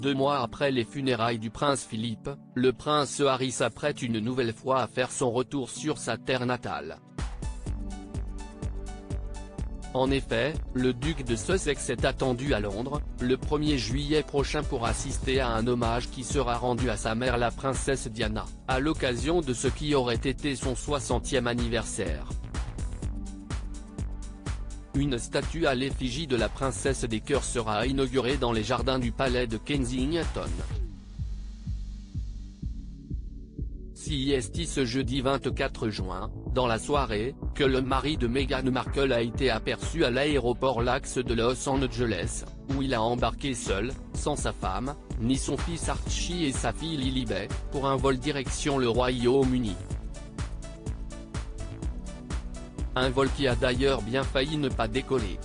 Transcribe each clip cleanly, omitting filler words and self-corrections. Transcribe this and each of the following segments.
2 mois après les funérailles du prince Philippe, le prince Harry s'apprête une nouvelle fois à faire son retour sur sa terre natale. En effet, le duc de Sussex est attendu à Londres, le 1er juillet prochain pour assister à un hommage qui sera rendu à sa mère la princesse Diana, à l'occasion de ce qui aurait été son 60e anniversaire. Une statue à l'effigie de la princesse des cœurs sera inaugurée dans les jardins du palais de Kensington. CEST ce jeudi 24 juin, dans la soirée, que le mari de Meghan Markle a été aperçu à l'aéroport LAX de Los Angeles, où il a embarqué seul, sans sa femme, ni son fils Archie et sa fille Lilibet, pour un vol direction le Royaume-Uni. Un vol qui a d'ailleurs bien failli ne pas décoller.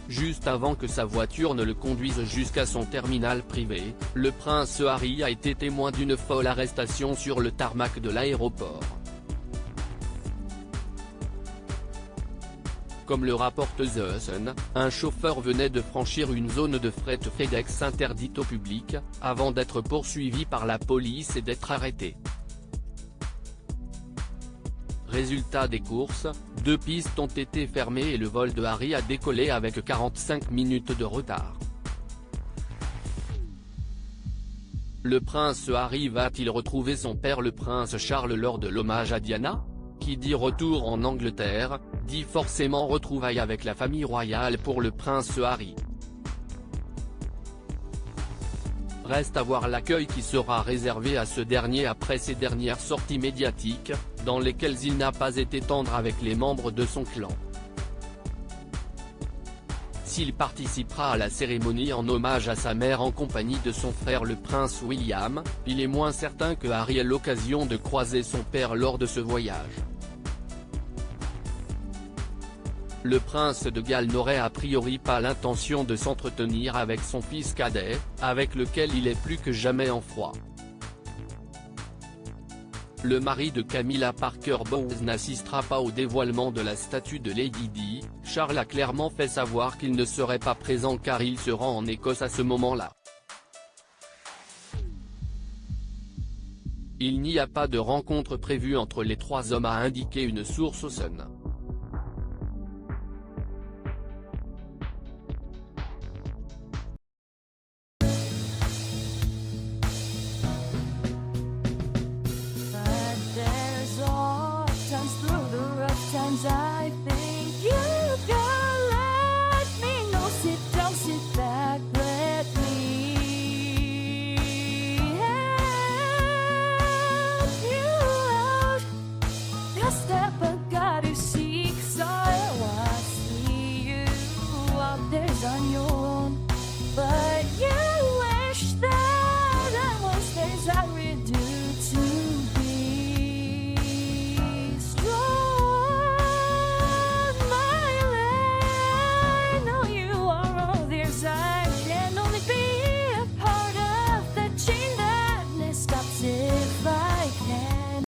Juste avant que sa voiture ne le conduise jusqu'à son terminal privé, le prince Harry a été témoin d'une folle arrestation sur le tarmac de l'aéroport. Comme le rapporte The Sun, un chauffeur venait de franchir une zone de fret FedEx interdite au public, avant d'être poursuivi par la police et d'être arrêté. Résultat des courses, 2 pistes ont été fermées et le vol de Harry a décollé avec 45 minutes de retard. Le prince Harry va-t-il retrouver son père le prince Charles lors de l'hommage à Diana ? Qui dit retour en Angleterre, dit forcément retrouvailles avec la famille royale pour le prince Harry. Reste à voir l'accueil qui sera réservé à ce dernier après ses dernières sorties médiatiques, dans lesquelles il n'a pas été tendre avec les membres de son clan. S'il participera à la cérémonie en hommage à sa mère en compagnie de son frère le prince William, il est moins certain que Harry ait l'occasion de croiser son père lors de ce voyage. Le prince de Galles n'aurait a priori pas l'intention de s'entretenir avec son fils cadet, avec lequel il est plus que jamais en froid. Le mari de Camilla Parker Bowles n'assistera pas au dévoilement de la statue de Lady Di. Charles a clairement fait savoir qu'il ne serait pas présent car il se rend en Écosse à ce moment-là. Il n'y a pas de rencontre prévue entre les 3 hommes, a indiqué une source au Sun. I think you can let me know. Sit back, let me help you out. The step I gotta seek, so I see you out there on your own, but